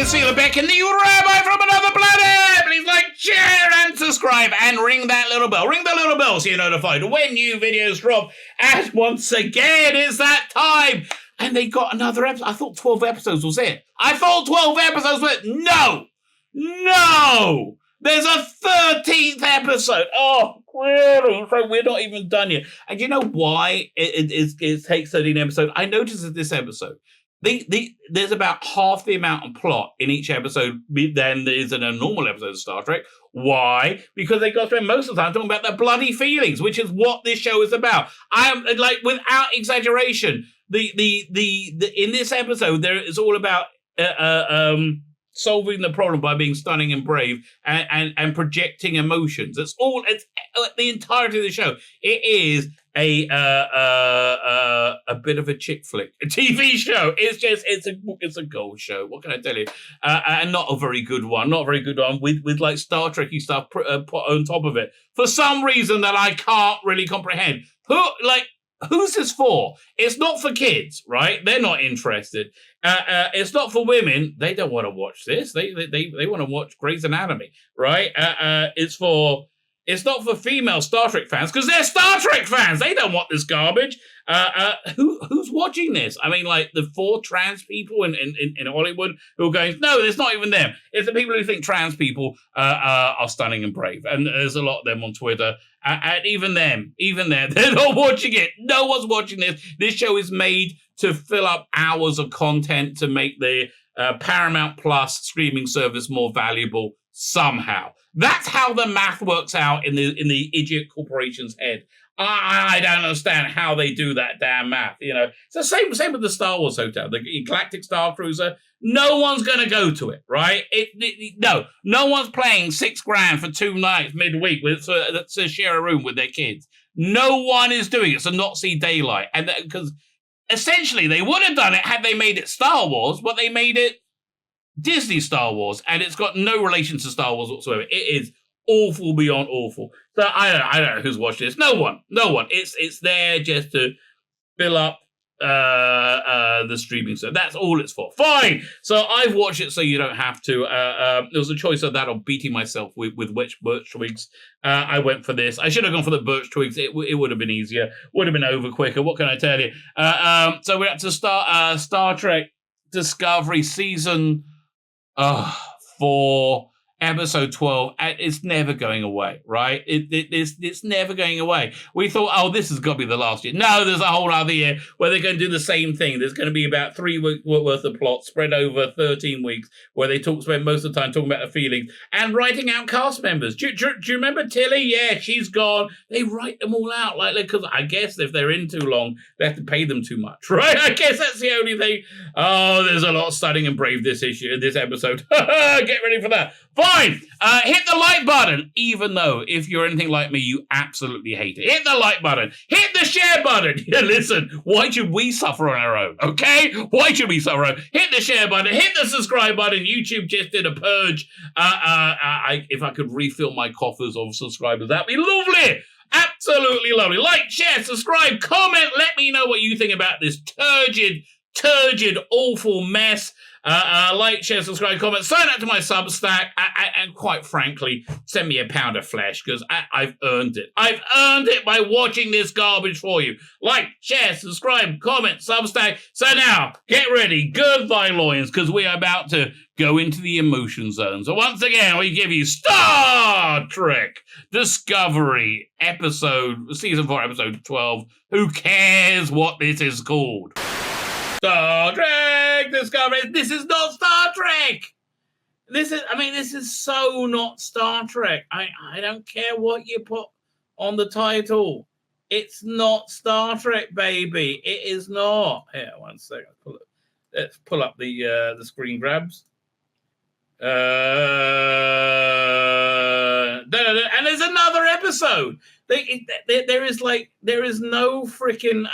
Tzvi Lebetkin, the Rabbi from another planet. Please like, share, and subscribe, and ring that little bell. Ring the little bell so you're notified when new videos drop. And once again, it's that time. And they got another episode. I thought 12 episodes was it. I thought 12 episodes was it. No. There's a 13th episode. Oh, really? So we're not even done yet. And you know why it takes 13 episodes? I noticed in this episode, there's about half the amount of plot in each episode than there is in a normal episode of Star Trek. Why? Because they got to spend most of the time talking about their bloody feelings, which is what this show is about. I am, like, without exaggeration, the in this episode there is all about solving the problem by being stunning and brave and projecting emotions. It's the entirety of the show. It is a bit of a chick flick, a TV show. It's a gold show. What can I tell you? And not a very good one. Not a very good one with like Star Trek-y stuff put on top of it for some reason that I can't really comprehend. Who's this for? It's not for kids, right? They're not interested. It's not for women. They don't want to watch this. They want to watch Grey's Anatomy, right? It's not for female Star Trek fans because they're Star Trek fans. They don't want this garbage. Who's watching this? I mean, like the 4 trans people in Hollywood who are going, no, it's not even them. It's the people who think trans people are stunning and brave. And there's a lot of them on Twitter. And even them, they're not watching it. No one's watching this. This show is made to fill up hours of content to make the Paramount Plus streaming service more valuable somehow. That's how the math works out in the idiot corporation's head. I don't understand how they do that damn math. You know, it's the same with the Star Wars hotel, the Galactic Star Cruiser. No one's going to go to it, right? No one's paying $6,000 for 2 nights midweek to share a room with their kids. No one is doing it to not see daylight, and because essentially they would have done it had they made it Star Wars, but they made it Disney Star Wars, and it's got no relation to Star Wars whatsoever. It is awful beyond awful. So I don't know who's watching this. No one. It's there just to fill up the streaming. So that's all it's for. Fine. So I've watched it so you don't have to. There was a choice of that or beating myself with which Birch Twigs. I went for this. I should have gone for the Birch Twigs. It would have been easier. Would have been over quicker. What can I tell you? So we're up to Star Trek Discovery season 4. Episode 12, it's never going away, right? It's never going away. We thought, oh, this has got to be the last year. No, there's a whole other year where they're going to do the same thing. There's going to be about 3 weeks worth of plot spread over 13 weeks where they spend most of the time talking about the feelings and writing out cast members. Do you remember Tilly? Yeah, she's gone. They write them all out, because I guess if they're in too long, they have to pay them too much, right? I guess that's the only thing. Oh, there's a lot of stunning and brave this episode. Get ready for that. Fine. Hit the like button, even though if you're anything like me, you absolutely hate it. Hit the like button. Hit the share button. Yeah, listen, why should we suffer on our own, okay? Why should we suffer on our own? Hit the share button. Hit the subscribe button. YouTube just did a purge. If I could refill my coffers of subscribers, that'd be lovely. Absolutely lovely. Like, share, subscribe, comment. Let me know what you think about this turgid, awful mess. Like, share, subscribe, comment, sign up to my Substack, and quite frankly, send me a pound of flesh, because I've earned it. I've earned it by watching this garbage for you. Like, share, subscribe, comment, Substack. So now, get ready, gird thy loins, because we are about to go into the emotion zone. So once again, we give you Star Trek Discovery Season 4, Episode 12. Who cares what this is called? Star Trek Discovery. This is not Star Trek. This is so not Star Trek. I don't care what you put on the title. It's not Star Trek, baby. It is not. Here, one second. Let's pull up the screen grabs. And there's another episode. There is no freaking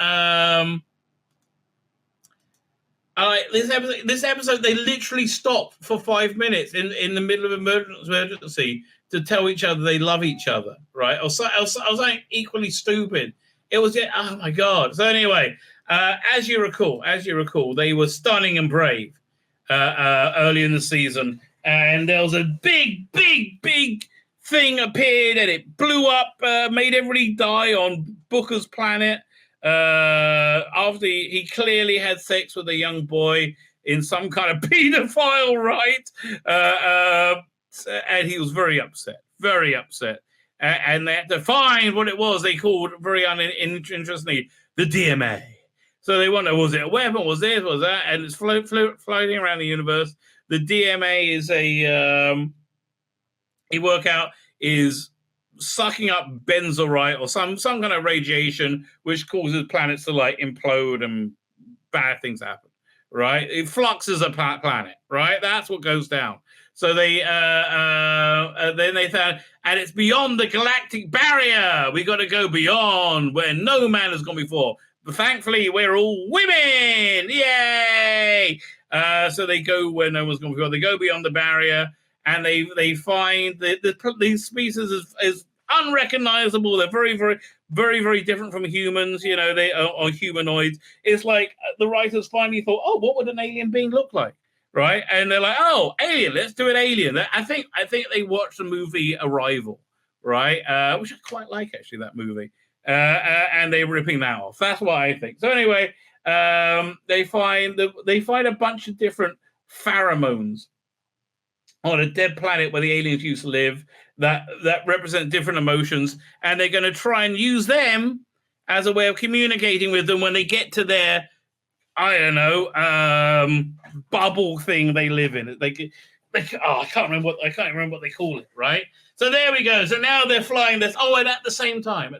this episode, they literally stop for 5 minutes in the middle of emergency to tell each other they love each other, right? Or something equally stupid. It was, oh my God. So anyway, as you recall, they were stunning and brave. early in the season, and there was a big thing appeared, and it blew up, made everybody die on Booker's planet. After he clearly had sex with a young boy in some kind of pedophile rite, and he was very upset. And they had to find what it was. They called, very interestingly, the DMA. So they wonder, was it a weapon? Was this? Was that? And it's floating around the universe. The DMA is is sucking up benzorite or some kind of radiation, which causes planets to like implode and bad things happen. Right? It fluxes a planet. Right? That's what goes down. So then they found, and it's beyond the galactic barrier. We got to go beyond where no man has gone before. But thankfully, we're all women. Yay! So they go where no one's gone before. They go beyond the barrier, and they find that these species is unrecognizable. They're very different from humans. You know, they are humanoids. It's like the writers finally thought, oh, what would an alien being look like? Right, and they're like, "Oh, alien! Let's do an alien." I think they watched the movie Arrival, right? Which I quite like actually, that movie. And they're ripping that off. That's what I think. So anyway, they find a bunch of different pheromones on a dead planet where the aliens used to live that represent different emotions, and they're going to try and use them as a way of communicating with them when they get to their, I don't know, bubble thing they live in. I can't remember what they call it, right? So there we go. So now they're flying this. Oh, and at the same time,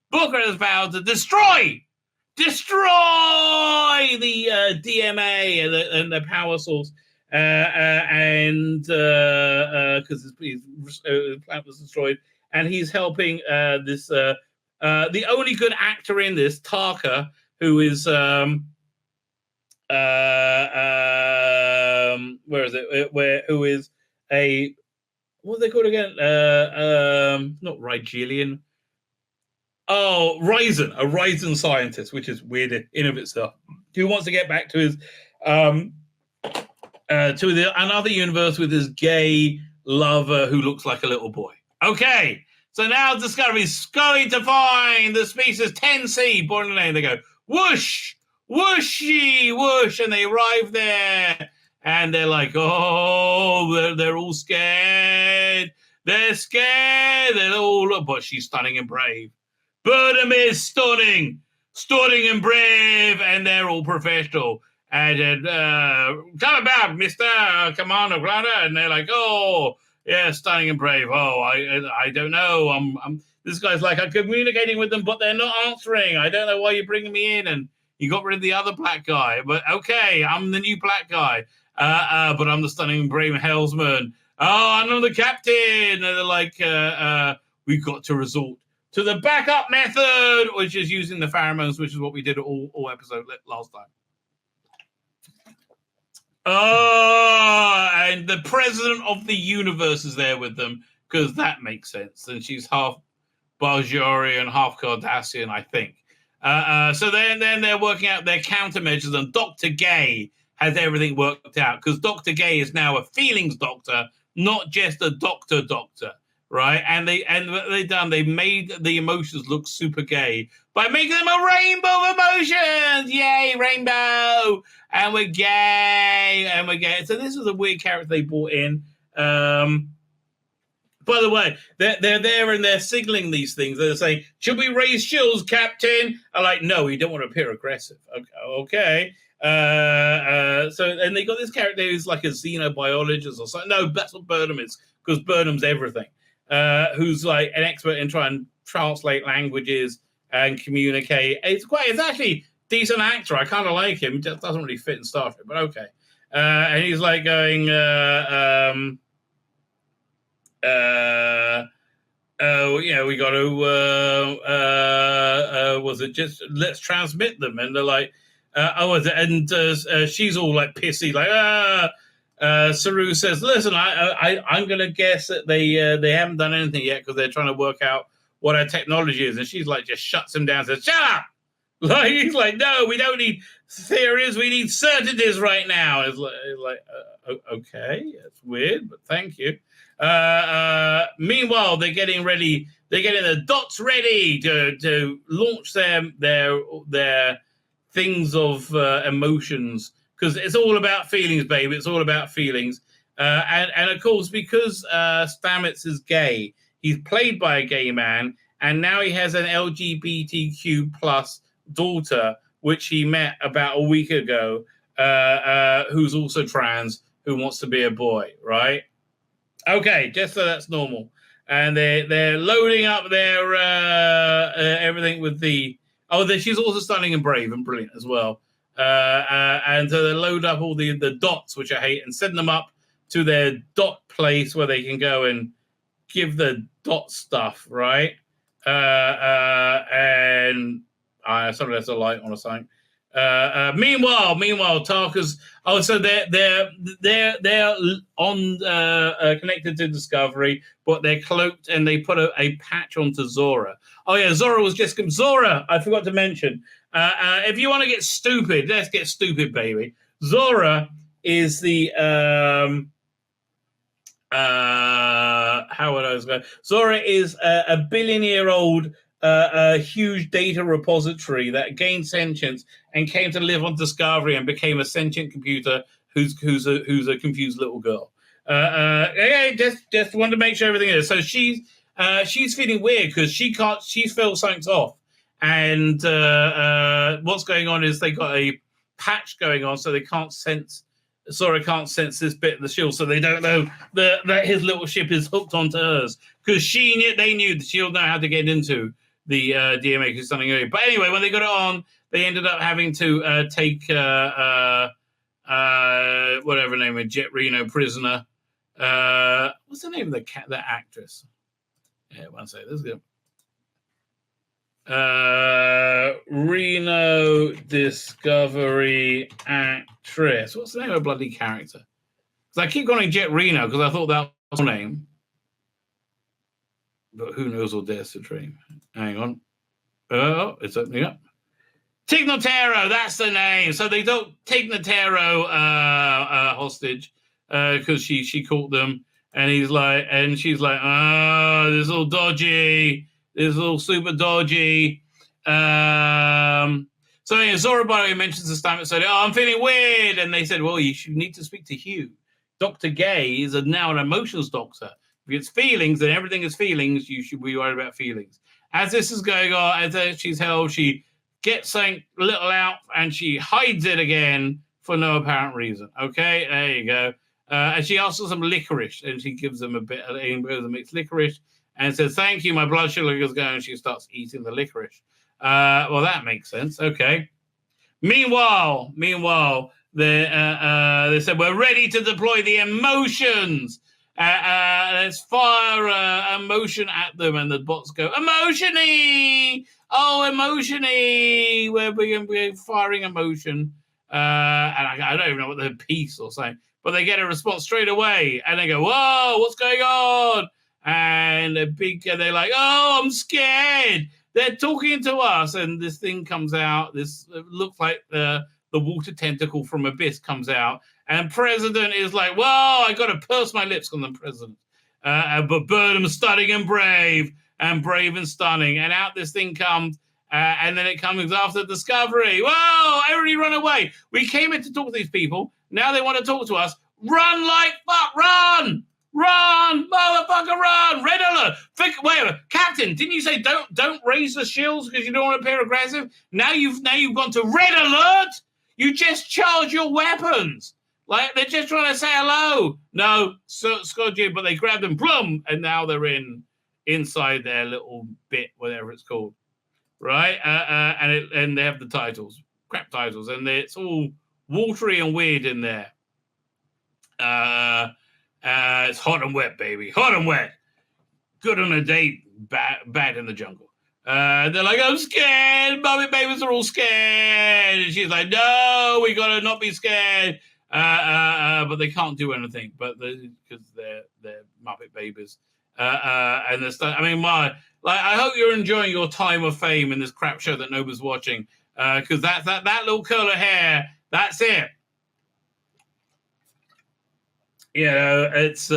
Booker has vowed to destroy the DMA and the power source, and because his planet was destroyed, and he's helping this the only good actor in this, Taka, who is where is it? Who is a, what are they called again? Not Rigelian. Oh, Ryzen, a Ryzen scientist, which is weird in of itself. Who wants to get back to his another universe with his gay lover who looks like a little boy. Okay, so now Discovery's going to find the species 10C, born in the name. They go, whoosh, whooshy, whoosh, and they arrive there, and they're like, oh, they're all scared. They're scared. They're all, but she's stunning and brave. Burnham is stunning and brave, and they're all professional. And come about, Mr. Commander Glada, and they're like, oh, yeah, stunning and brave. Oh, I don't know. I'm this guy's like, I'm communicating with them, but they're not answering. I don't know why you're bringing me in, and you got rid of the other black guy. But okay, I'm the new black guy. But I'm the stunning and brave helmsman. Oh, I'm the captain. And they're like, we've got to resort to the backup method, which is using the pheromones, which is what we did all episode last time. Oh, and the president of the universe is there with them, because that makes sense. And she's half Bajorian, half Cardassian, I think. So then they're working out their countermeasures, and Dr. Gay has everything worked out, because Dr. Gay is now a feelings doctor, not just a doctor, right? And what they've done, they made the emotions look super gay by making them a rainbow of emotions. Yay, rainbow! And we're gay, So this was a weird character they brought in. By the way, they're there and they're signaling these things. They're saying, should we raise shields, Captain? I'm like, no, you don't want to appear aggressive. Okay. So, and they got this character who's like a xenobiologist or something. No, that's what Burnham is, because Burnham's everything. Who's like an expert in trying to translate languages and communicate. It's actually decent actor. I kind of like him. It just doesn't really fit in Star Trek, but okay. And he's like going, oh, yeah, we got to, was it just, let's transmit them? And they're like, and she's all like pissy, like, Saru says, listen, I'm going to guess that they haven't done anything yet because they're trying to work out what our technology is. And she's like, just shuts him down and says, shut up! Like, he's like, no, we don't need theory is we need certainties right now. It's like okay, that's weird, but thank you. Meanwhile, they're getting ready. They're getting the dots ready to launch their things of emotions, because it's all about feelings, baby. It's all about feelings. And of course, because Stamets is gay, he's played by a gay man, and now he has an LGBTQ plus daughter, which he met about a week ago, who's also trans, who wants to be a boy, right? Okay, just so that's normal. And they're loading up their everything with the... she's also stunning and brave and brilliant as well. And so they load up all the dots, which I hate, and send them up to their dot place where they can go and give the dot stuff, right? And somebody has a light on or something. Meanwhile, Tarka's... so they're on connected to Discovery, but they're cloaked, and they put a patch onto Zora. Oh yeah, Zora was just... Zora, I forgot to mention. If you want to get stupid, let's get stupid, baby. Zora is the... how would I say? Zora is a billion-year-old huge data repository that gained sentience and came to live on Discovery and became a sentient computer who's a confused little girl. Just wanted to make sure everything is. So she's feeling weird because she feels something's off, and what's going on is they got a patch going on, so they can't sense. Zora can't sense this bit of the shield, so they don't know that his little ship is hooked onto hers, because they knew the shield know how to get into the DMA or something. But anyway, when they got it on, they ended up having to take whatever name of Jet Reno prisoner. What's the name of the actress? Yeah, one second. This is good. Reno Discovery actress. What's the name of the bloody character? Because I keep calling Jet Reno because I thought that was her name. But who knows or dares to dream? Hang on. Oh, it's opening up. Tig Notaro, that's the name. So they don't take Notaro hostage because she caught them, and she's like, this is all dodgy. This is all super dodgy. So yeah, Zora, by the way, mentions the Stamets, said, I'm feeling weird. And they said, well, you should need to speak to Hugh. Dr. Gay is now an emotions doctor. If it's feelings, then everything is feelings. You should be worried about feelings. As this is going on, as she's held, she gets something little out and she hides it again for no apparent reason. Okay, there you go. And she asks for some licorice, and she gives them a bit of mixed licorice and says, thank you, my blood sugar is going. And she starts eating the licorice. Well, that makes sense. Okay. Meanwhile, they said, we're ready to deploy the emotions. Let's fire emotion at them, and the bots go, emotion-y! Oh, emotion-y! We're firing emotion. And I don't even know what the piece or something, but they get a response straight away, and they go, whoa, what's going on? And they're like, oh, I'm scared. They're talking to us, and this thing comes out. This looks like the water tentacle from Abyss comes out, and President is like, well, I got to purse my lips on the President. But Burnham's stunning and brave and stunning, and out this thing comes, and then it comes after Discovery. Whoa, everybody run away. We came in to talk to these people. Now they want to talk to us. Run like fuck, run! Run, motherfucker, run! Red alert! Wait a minute, Captain, didn't you say don't raise the shields because you don't want to appear aggressive? Now you've gone to red alert? You just charge your weapons. Like they're just trying to say hello. No, Scott, but they grabbed them, plum, and now they're inside their little bit, whatever it's called, right? And they have the titles, crap titles, and it's all watery and weird in there. It's hot and wet, baby, hot and wet. Good on a date, bad in the jungle. They're like, I'm scared. Mommy babies are all scared. And she's like, no, we got to not be scared. But they can't do anything, because they're Muppet babies. And I hope you're enjoying your time of fame in this crap show that nobody's watching. because that little curl of hair, that's it. It's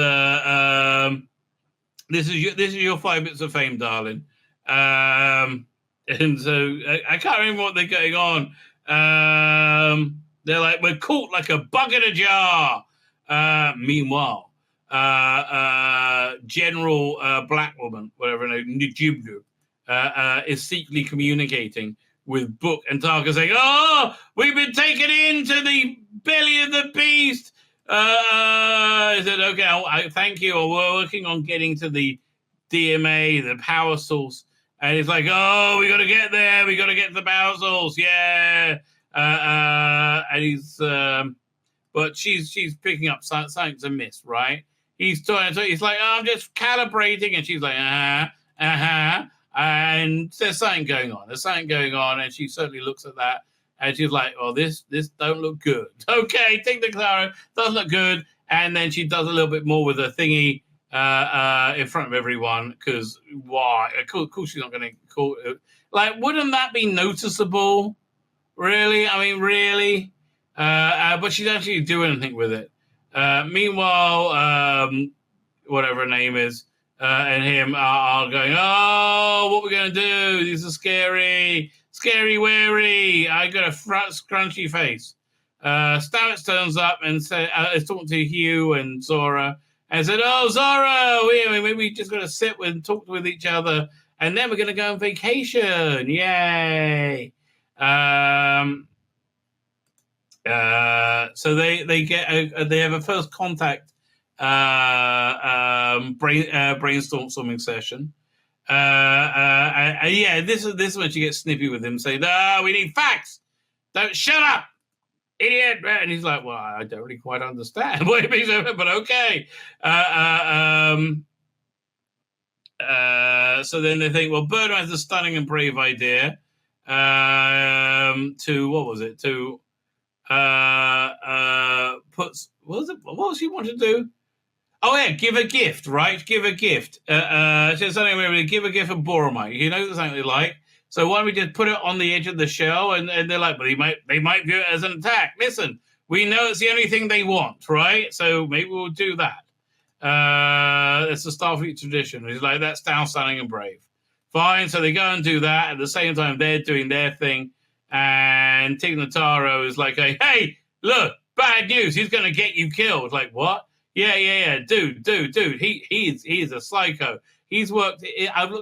this is your 5 minutes of fame, darling. And so I can't remember what they're going on. They're like, we're caught like a bug in a jar. Meanwhile, General Black Woman, whatever her name, Najiblu, is secretly communicating with Book and Tarka, saying, "Oh, we've been taken into the belly of the beast." I said, "Okay, thank you. We're working on getting to the DMA, the power source." And he's like, "Oh, we got to get there. We got to get to the power source. Yeah." And he's, but she's picking up something's amiss, right? He's like, "Oh, I'm just calibrating," and she's like, and there's something going on. And she certainly looks at that, and she's like, "Oh, this don't look good." Okay, take the Clara, doesn't look good, and then she does a little bit more with her thingy in front of everyone, because why? Of course, she's not going to call it. Like, wouldn't that be noticeable? Really? I mean, really? But she doesn't actually do anything with it. Meanwhile, whatever her name is, and him are going, "Oh, what we're going to do? These are scary, wary. I got a scrunchy face." Stamets turns up and is talking to Hugh and Zora, and said, "Oh, Zora, we just got to sit and talk with each other, and then we're going to go on vacation. Yay!" So they have a first contact brainstorming session. This is when she gets snippy with him, saying, "No, we need facts. Don't shut up, idiot." And he's like, "Well, I don't really quite understand what it means, but okay." So then they think, well, Burnham has a stunning and brave idea to, what was it? To what was she want to do? Oh yeah, give a gift, right? Give a gift. Just something where give a gift of Boromite. You know something they like. So why don't we just put it on the edge of the shell? And they're like, but they might view it as an attack. Listen, we know it's the only thing they want, right? So maybe we'll do that. It's a Starfleet tradition. It's like, that's stunning and brave. Fine. So they go and do that. At the same time, they're doing their thing. And Tig Notaro is like, "Hey, look, bad news. He's going to get you killed." Like, what? Yeah. Dude. He is a psycho. I've looked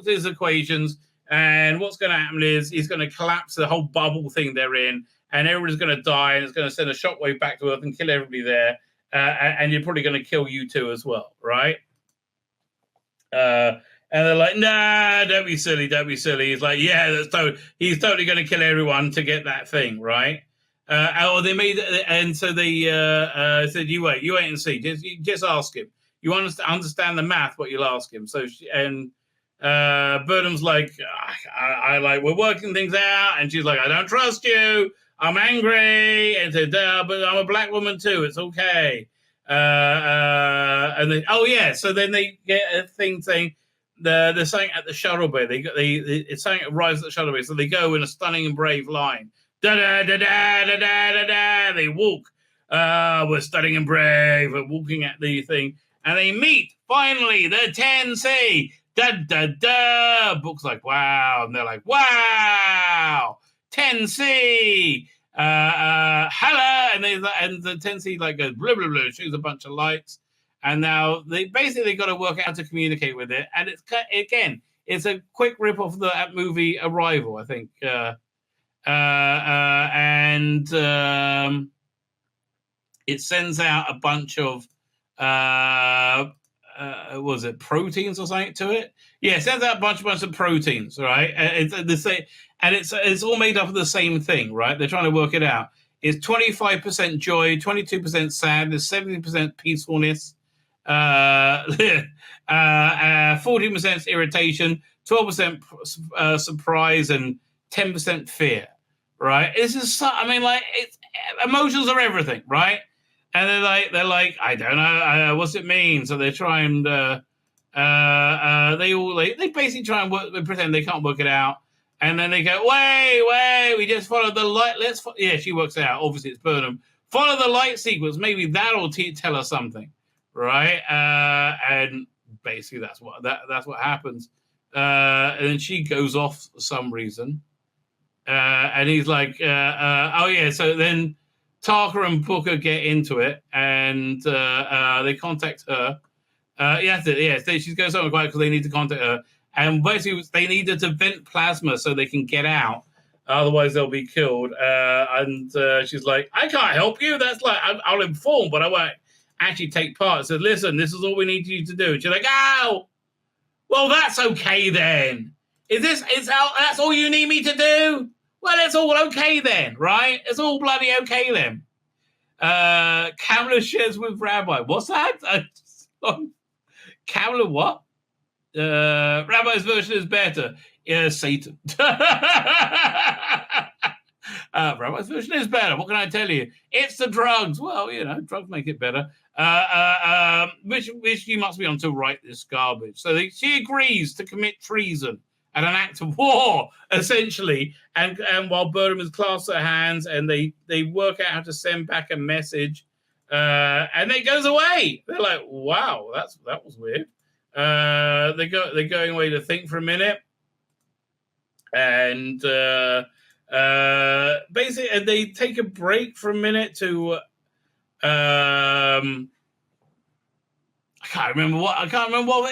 at his equations, and what's going to happen is he's going to collapse the whole bubble thing they're in, and everybody's going to die, and it's going to send a shockwave back to Earth and kill everybody there. And you're probably going to kill you too as well, right? And they're like, "Nah, don't be silly. He's like, "Yeah, he's totally going to kill everyone to get that thing, right?" Or they made, and so they said, "You wait and see. Just ask him. You understand the math, what you'll ask him." So Burnham's like, I like, "We're working things out," and she's like, "I don't trust you. I'm angry." And said, "But I'm a black woman too. It's okay." And then, so then they get a thing saying they're saying at the shuttle bay. It's saying it arrives at the shuttle bay, so they go in a stunning and brave line. Da da da da da da da. They walk. We're stunning and brave. We're walking at the thing, and they meet finally the 10C. Da da da. Book's like, "Wow," and they're like, "Wow, 10C." Hello, and the 10C like goes blah blah blah, shoots a bunch of lights, and now they basically got to work out how to communicate with it. And it's a quick rip off that movie Arrival, I think. It sends out a bunch of was it proteins or something to it? Yeah, it sends out a bunch of proteins, right? It's all made up of the same thing, right? They're trying to work it out. It's 25% joy, 22% sadness, 70% peacefulness, 14% irritation, 12% surprise, and 10% fear, right? Emotions are everything, right? And they're like, "I don't know, what's it mean?" So they try and they basically try and pretend they can't work it out. And then they go, wait, we just followed the light. She works it out. Obviously, it's Burnham. Follow the light sequence. Maybe that'll tell us something, right? And basically, that's what happens. And then she goes off for some reason. And he's like, So then Tarka and Booker get into it, and they contact her. She goes somewhere quiet because they need to contact her. And basically, they need her to vent plasma so they can get out. Otherwise, they'll be killed. And she's like, I can't help you. That's like, I'll inform, but I won't actually take part. So listen, this is all we need you to do. And she's like, oh, well, that's okay then. That's all you need me to do? Well, it's all okay then, right? It's all bloody okay then. Kamala shares with Rabbi. What's that? Kamala what? Rabbi's version is better. Satan. Rabbi's version is better. What can I tell you? It's the drugs. Well, drugs make it better. Which you must be on to write this garbage. So she agrees to commit treason and an act of war, essentially. And while Burnham is clasped her hands, and they work out how to send back a message, and it goes away. They're like, wow, that was weird. They're going away to think for a minute, and basically they take a break for a minute to I can't remember what.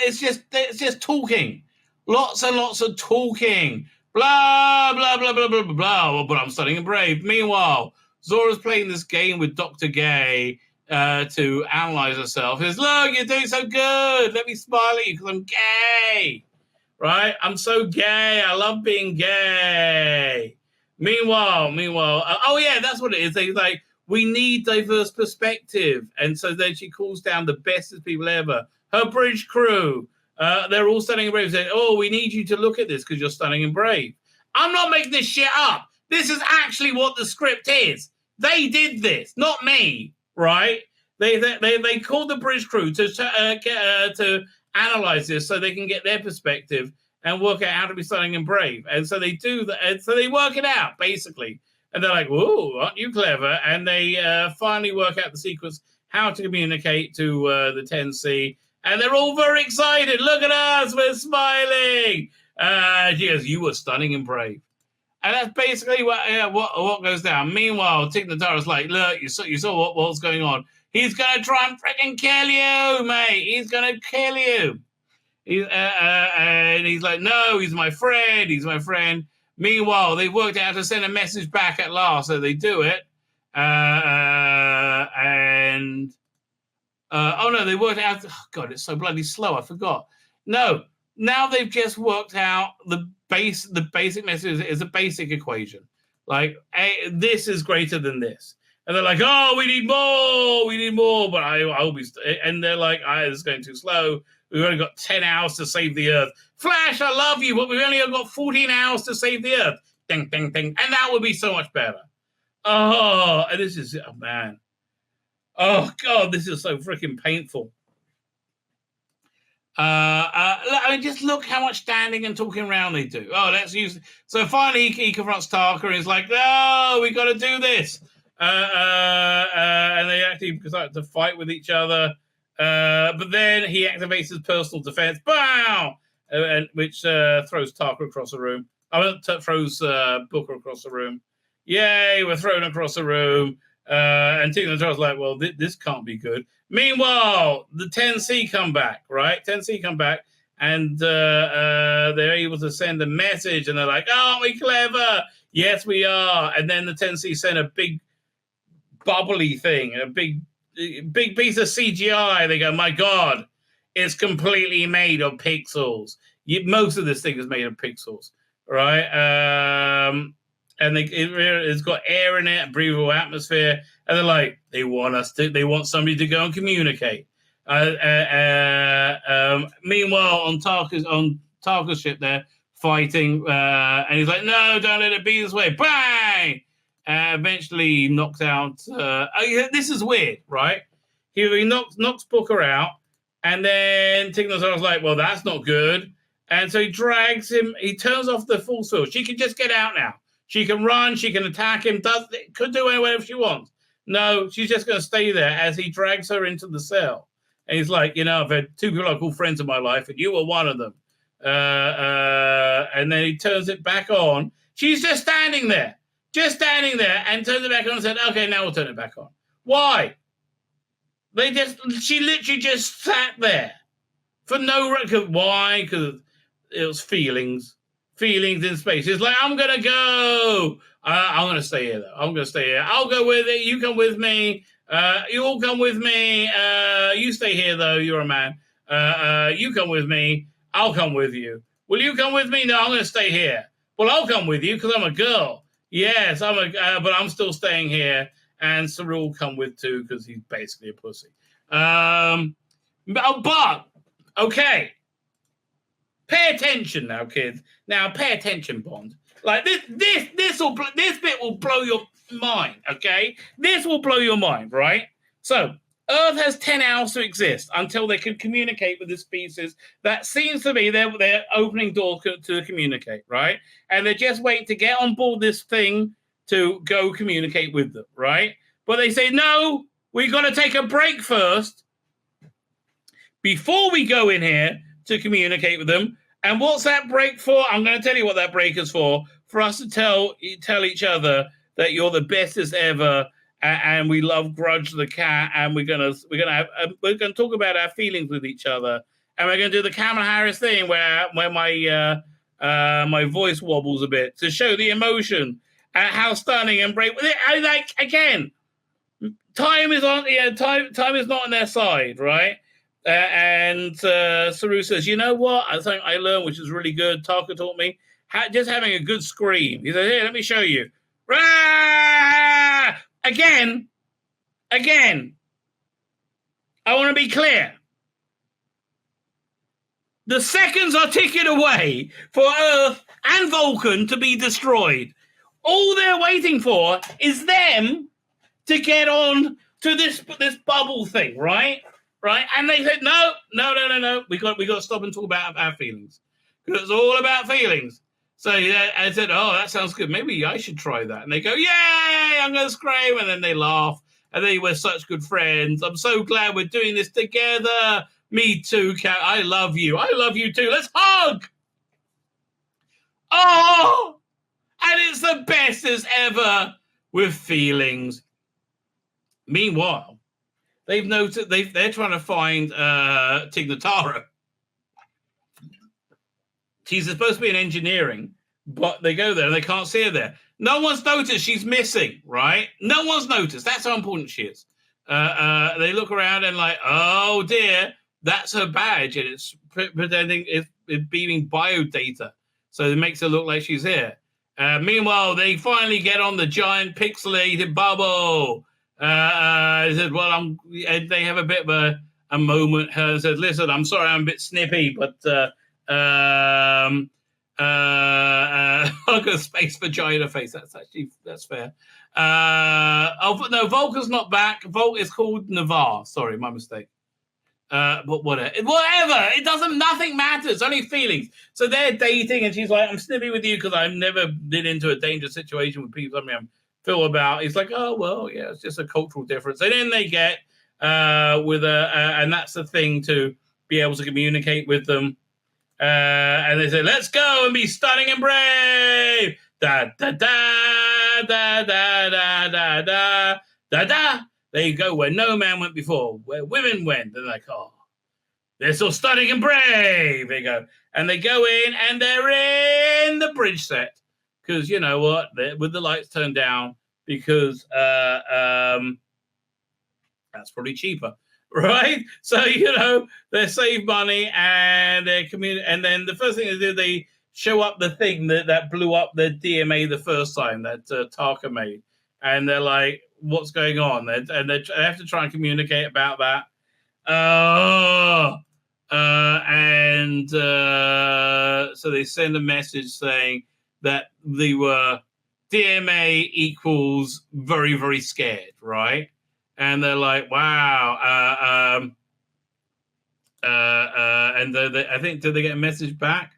It's just talking, lots and lots of talking, blah blah blah blah blah blah blah. But I'm studying Brave. Meanwhile, Zora's playing this game with Dr. Gay to analyze herself. He says, look, you're doing so good. Let me smile at you because I'm gay. Right? I'm so gay. I love being gay. Meanwhile, that's what it is. They're like, we need diverse perspective. And so then she calls down the bestest people ever. Her bridge crew. They're all stunning and brave. Saying, oh, we need you to look at this because you're stunning and brave. I'm not making this shit up. This is actually what the script is. They did this, not me. Right? They called the bridge crew to analyze this so they can get their perspective and work out how to be stunning and brave. And so they do that. And so they work it out, basically. And they're like, whoa, aren't you clever? And they finally work out the sequence, how to communicate to the 10C. And they're all very excited. Look at us, we're smiling. She goes, you were stunning and brave. And that's basically what goes down. Meanwhile, Tig Notara's like, look, you saw what's going on. He's going to try and freaking kill you, mate. He's going to kill you. And he's like, no, he's my friend. He's my friend. Meanwhile, they've worked out how to send a message back at last, so they do it. They worked out. Oh, God, it's so bloody slow. I forgot. No, now they've just worked out the basic message is a basic equation. Like, this is greater than this. And they're like, oh, we need more. But I'll be, and they're like, this is going too slow. We've only got 10 hours to save the Earth. Flash, I love you, but we've only got 14 hours to save the Earth. Ding, ding, ding. And that would be so much better. Oh, and this is, oh, man. Oh, God, this is so freaking painful. Just look how much standing and talking around they do. Oh, let's use. So finally, he confronts Tarka and is like, no, we got to do this. And they actually start to fight with each other. But then he activates his personal defense. Bow! Which throws Tarka across the room. Throws Booker across the room. Yay, we're thrown across the room. And Tig Notara's like, well, this can't be good. Meanwhile, the 10C come back, right? 10C come back, and they're able to send a message, and they're like, aren't we clever? Yes, we are. And then the 10C send a big bubbly thing, a big piece of CGI. They go, my God, it's completely made of pixels. Most of this thing is made of pixels, right? And it's got air in it, a breathable atmosphere, and they're like, they want somebody to go and communicate. Meanwhile, on Tarka's ship, they're fighting, and he's like, no, don't let it be this way. Bang! Eventually, he knocks out. This is weird, right? He knocks Booker out, and then Tig Notara's like, well, that's not good. And so he drags him. He turns off the force field. She can just get out now. She can run. She can attack him. Could do whatever she wants. No, she's just going to stay there as he drags her into the cell. And he's like, I've had two people I call friends in my life, and you were one of them. And then he turns it back on. She's just standing there, and turns it back on and said, okay, now we'll turn it back on. Why? She literally just sat there for no reason. Why? Because it was feelings in space. It's like, I'm going to go. I'm going to stay here, though. I'm going to stay here. I'll go with it. You come with me. You all come with me. You stay here, though. You're a man. You come with me. I'll come with you. Will you come with me? No, I'm going to stay here. Well, I'll come with you because I'm a girl. Yes, but I'm still staying here. And Saru will come with too because he's basically a pussy. But okay. Pay attention now, kids. Now, pay attention, Bond. Like this bit will blow your mind. Okay, this will blow your mind, right? So, Earth has 10 hours to exist until they can communicate with the species that seems to be they're opening doors to communicate, right? And they're just waiting to get on board this thing to go communicate with them, right? But they say, no, we got to take a break first before we go in here to communicate with them. And what's that break for? I'm going to tell you what that break is for us to tell each other that you're the bestest ever, and we love Grudge the cat, and we're gonna talk about our feelings with each other, and we're gonna do the Kamala Harris thing where my voice wobbles a bit to show the emotion and how stunning and brave. I like again. Time is on. Yeah, time is not on their side, right? And Saru says, you know what? I think I learned, which is really good. Taka taught me just having a good scream. He says, here, let me show you. Rah! Again. I want to be clear. The seconds are ticking away for Earth and Vulcan to be destroyed. All they're waiting for is them to get on to this bubble thing, right? Right? And they said, no. We got to stop and talk about our feelings. Because it's all about feelings. So I said, oh, that sounds good. Maybe I should try that. And they go, yay, I'm going to scream. And then they laugh. And then we're such good friends. I'm so glad we're doing this together. Me too, Cat. I love you. I love you too. Let's hug. Oh, and it's the best as ever with feelings. Meanwhile, they've noted they're trying to find Tig Notaro. She's supposed to be in engineering, but they go there and they can't see her there. No one's noticed she's missing, right? No one's noticed. That's how important she is. They look around and like, oh dear, that's her badge, and it's pretending it's beaming biodata, so it makes her look like she's here. Meanwhile, they finally get on the giant pixelated bubble. He said, well, they have a bit of a moment. Her said, listen, I'm sorry, I'm a bit snippy, but I'll go space vagina face. That's fair. Oh no, Volker's not back. Volk is called Navarre. Sorry, my mistake. But whatever. Nothing matters. Only feelings. So they're dating, and she's like, I'm snippy with you because I've never been into a dangerous situation with people. I feel about. He's like, oh well, yeah, it's just a cultural difference. And then they get and that's the thing, to be able to communicate with them. And they say, let's go and be stunning and brave. Da da da da da da da da da da. There you go, where no man went before, where women went. They're like, oh, they're so stunning and brave. There you go. And they go in, and they're in the bridge set. Because you know what? With the lights turned down, because that's probably cheaper. Right? So, they save money, and and then the first thing they do, they show up the thing that blew up the DMA the first time, that Taka made. And they're like, what's going on? And they have to try and communicate about that. So they send a message saying that they were DMA equals very, very scared, right? And they're like, wow. And I think, did they get a message back?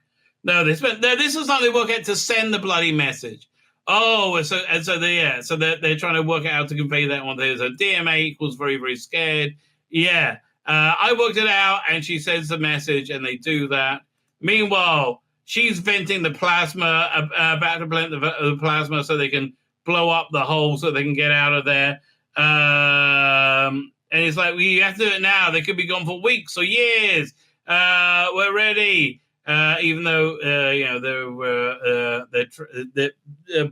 No, this is something they work out to send the bloody message. Oh, so they're trying to work out how to convey that one. So DMA equals very, very scared. Yeah, I worked it out, and she sends the message, and they do that. Meanwhile, she's venting the plasma, about to blend the plasma so they can blow up the hole so they can get out of there. And it's like, you have to do it now. They could be gone for weeks or years. We're ready. Even though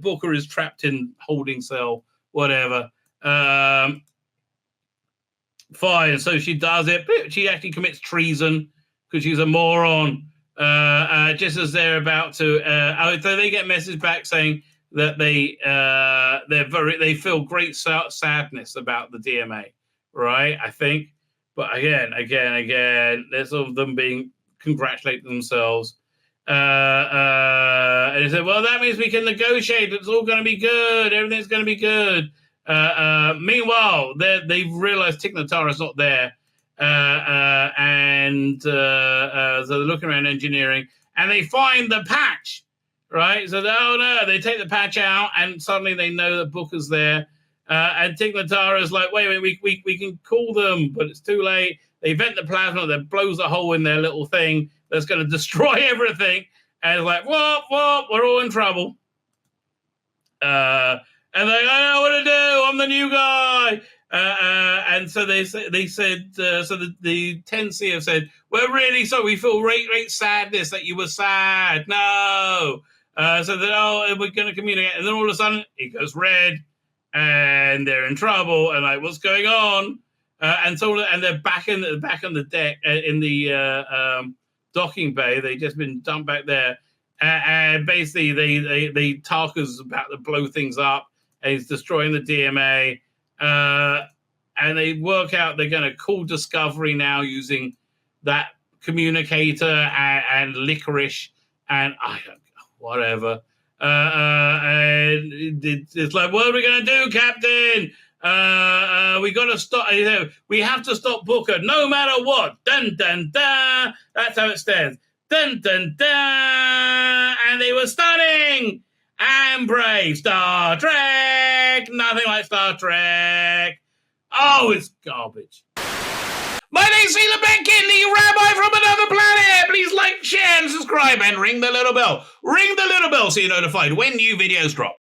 Booker is trapped in holding cell, whatever. Fine. So she does it. She actually commits treason because she's a moron. Just as they're about to, so they get a message back saying that they feel great sadness about the DMA, right? I think, but again, there's all of them being congratulating themselves. And they said, well, that means we can negotiate. It's all going to be good. Everything's going to be good. Meanwhile, they've realized Tig Notara's not there. So they're looking around engineering and they find the patch, right? So they take the patch out and suddenly they know that Booker's there. And Tig Notara's like, wait, we can call them, but it's too late. They vent the plasma that blows a hole in their little thing that's going to destroy everything. And it's like, whoop, we're all in trouble. And they're like, I don't know what to do. I'm the new guy. And so they said, so the 10C have said, we're really sorry. We feel great sadness that you were sad. No. So we're going to communicate. And then all of a sudden, it goes red. And they're in trouble. And like, what's going on? And they're back on the deck in the docking bay. They just been dumped back there, and basically they Tarka's about to blow things up, and he's destroying the DMA. And they work out they're going to call Discovery now using that communicator and licorice and whatever. And it's like, what are we going to do, Captain? We got to stop. We have to stop Booker, no matter what. Dun dun dun. That's how it stands. Dun dun dun. And they were stunning and brave. Star Trek. Nothing like Star Trek. Oh, it's garbage. My name's Tzvi Lebetkin, the Rabbi from another planet. Please like, share, and subscribe, and ring the little bell. Ring the little bell so you're notified when new videos drop.